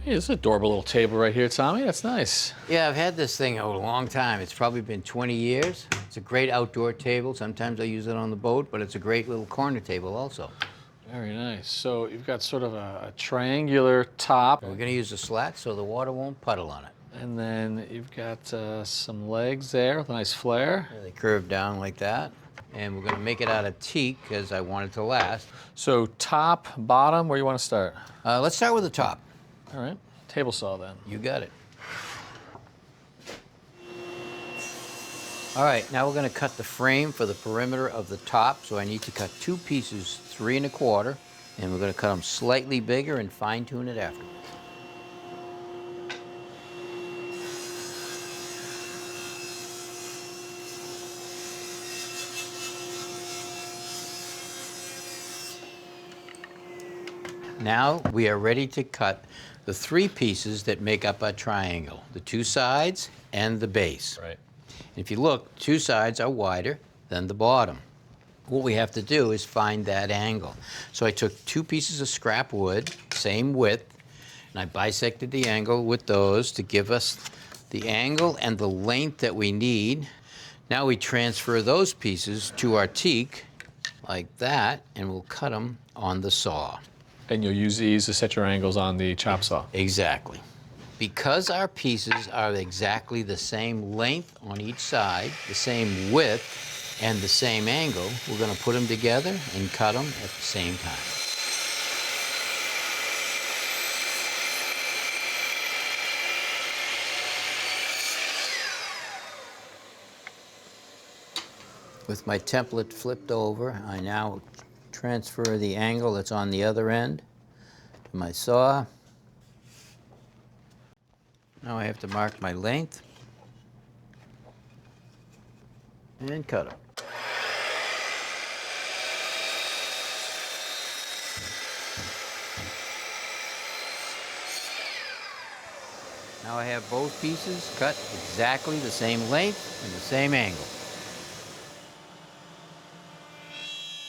Hey, this is an adorable little table right here, Tommy. That's nice. Yeah, I've had this thing a long time. It's probably been 20 years. It's a great outdoor table. Sometimes I use it on the boat, but it's a great little corner table also. Very nice. So you've got sort of a triangular top. We're going to use a slat so the water won't puddle on it. And then you've got some legs there with a nice flare. They curve down like that. And we're going to make it out of teak because I want it to last. So top, bottom, where you want to start? Let's start with the top. All right, table saw then. You got it. All right, now we're going to cut the frame for the perimeter of the top. So I need to cut 2 pieces, 3 1/4, and we're going to cut them slightly bigger and fine tune it afterwards. Now we are ready to cut the 3 pieces that make up our triangle, the 2 sides and the base. Right. If you look, 2 sides are wider than the bottom. What we have to do is find that angle. So I took 2 pieces of scrap wood, same width, and I bisected the angle with those to give us the angle and the length that we need. Now we transfer those pieces to our teak like that, and we'll cut them on the saw. And you'll use these to set your angles on the chop saw. Exactly. Because our pieces are exactly the same length on each side, the same width, and the same angle, we're going to put them together and cut them at the same time. With my template flipped over, I now transfer the angle that's on the other end to my saw. Now I have to mark my length and cut them. Now I have both pieces cut exactly the same length and the same angle.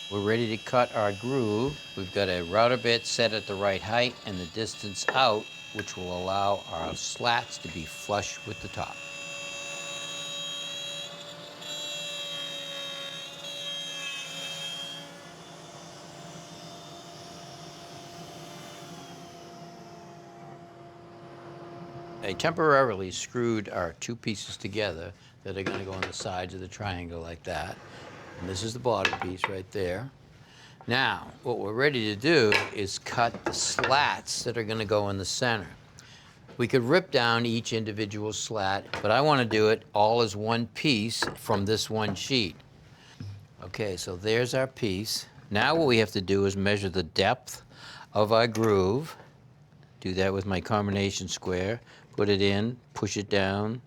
We're ready to cut our groove. We've got a router bit set at the right height and the distance out, which will allow our slats to be flush with the top. I temporarily screwed our 2 pieces together that are going to go on the sides of the triangle like that. And this is the bottom piece right there. Now, what we're ready to do is cut the slats that are going to go in the center. We could rip down each individual slat, but I want to do it all as one piece from this one sheet. Okay, so there's our piece. Now what we have to do is measure the depth of our groove. Do that with my combination square. Put it in, push it down,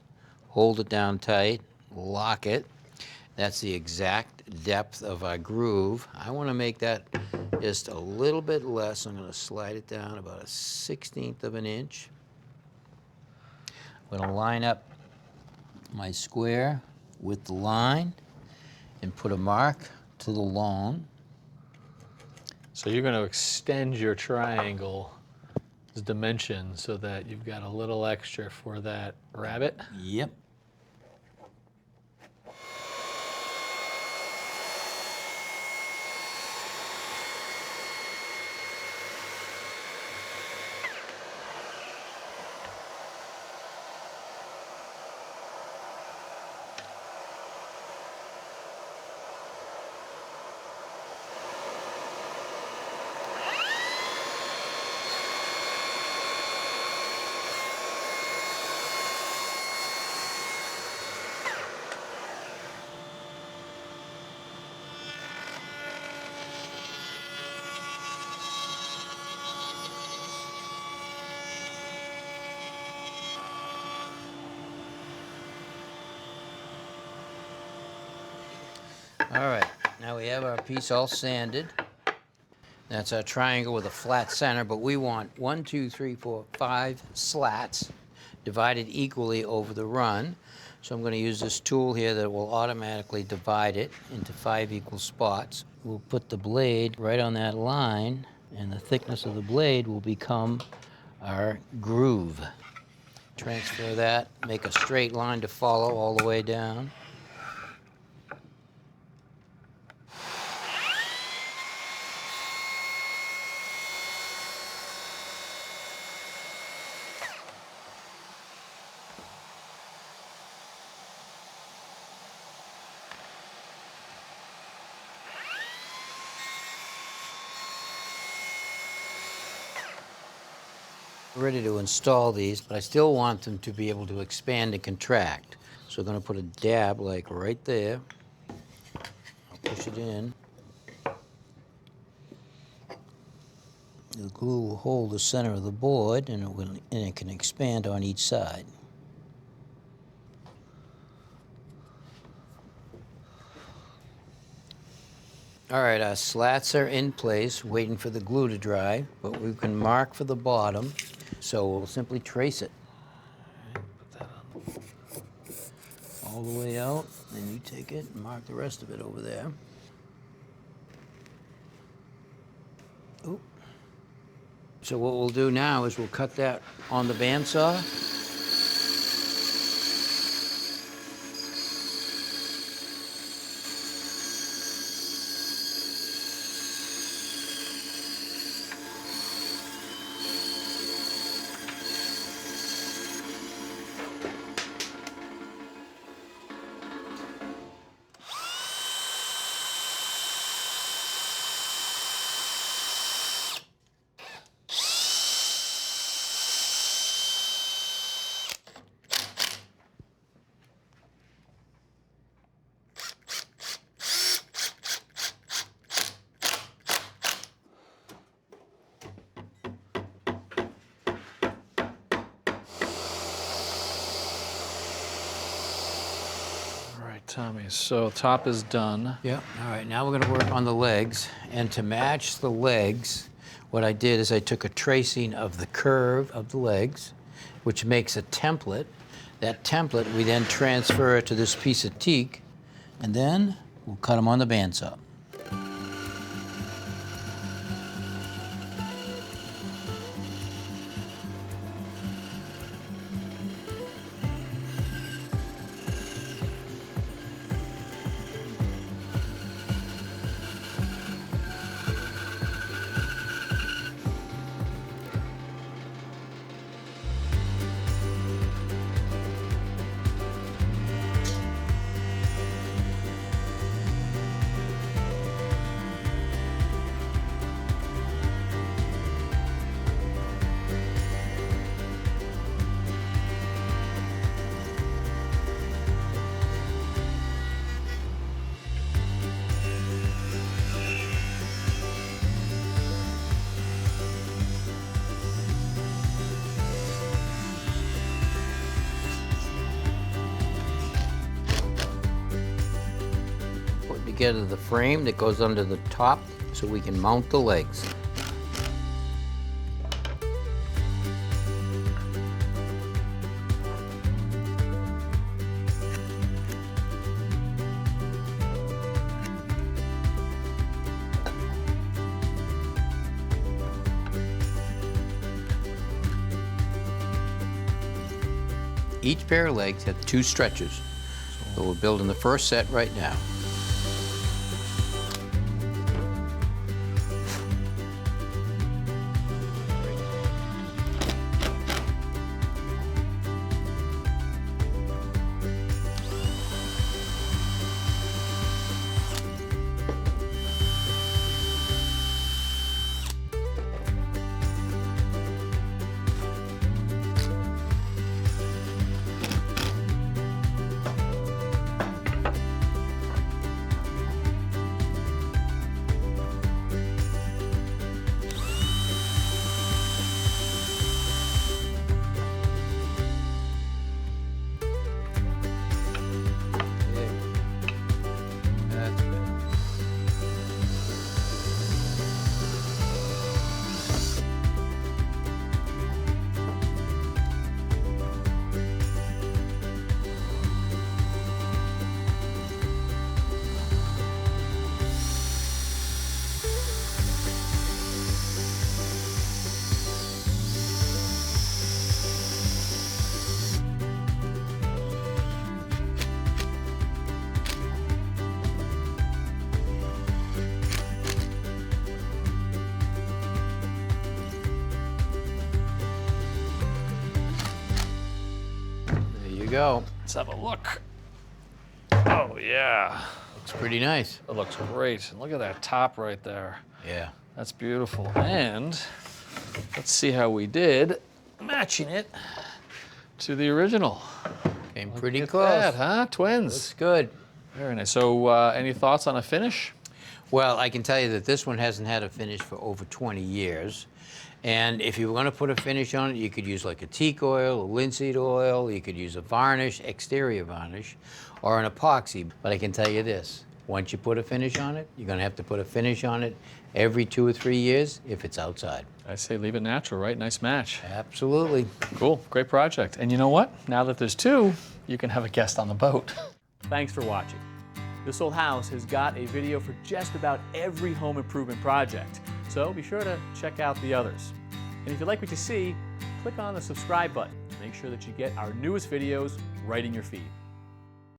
hold it down tight, lock it. That's the exact depth of our groove. I want to make that just a little bit less. I'm going to slide it down about 1/16 of an inch. I'm going to line up my square with the line and put a mark to the long. So you're going to extend your triangle's dimension so that you've got a little extra for that rabbet. Yep. All right, now we have our piece all sanded. That's our triangle with a flat center, but we want 1, 2, 3, 4, 5 slats divided equally over the run. So I'm going to use this tool here that will automatically divide it into 5 equal spots. We'll put the blade right on that line, and the thickness of the blade will become our groove. Transfer that, make a straight line to follow all the way down. Ready to install these, but I still want them to be able to expand and contract. So I'm going to put a dab like right there. I'll push it in. The glue will hold the center of the board, and it can expand on each side. All right, our slats are in place, waiting for the glue to dry, but we can mark for the bottom, so we'll simply trace it. Put that on. All the way out, then you take it and mark the rest of it over there. Oop. So what we'll do now is we'll cut that on the bandsaw. Tommy, so top is done. Yeah, all right, now we're gonna work on the legs. And to match the legs, what I did is I took a tracing of the curve of the legs, which makes a template. That template, we then transfer to this piece of teak, and then we'll cut them on the bandsaw. Together the frame that goes under the top so we can mount the legs. Each pair of legs has 2 stretchers, so we're building the first set right now. you go. Let's have a look. Oh, yeah. Looks pretty nice. It looks great. Look at that top right there. Yeah. That's beautiful. And let's see how we did matching it to the original. Came pretty Look at close. that, huh? Twins. Looks good. Very nice. So any thoughts on a finish? Well, I can tell you that this one hasn't had a finish for over 20 years. And if you were going to put a finish on it, you could use like a teak oil, a linseed oil, you could use a varnish, exterior varnish, or an epoxy. But I can tell you this, once you put a finish on it, you're going to have to put a finish on it every 2 or 3 years if it's outside. I say leave it natural, right? Nice match. Absolutely. Cool, great project. And you know what? Now that there's two, you can have a guest on the boat. Thanks for watching. This Old House has got a video for just about every home improvement project, so be sure to check out the others. And if you like what you see, click on the subscribe button to make sure that you get our newest videos right in your feed.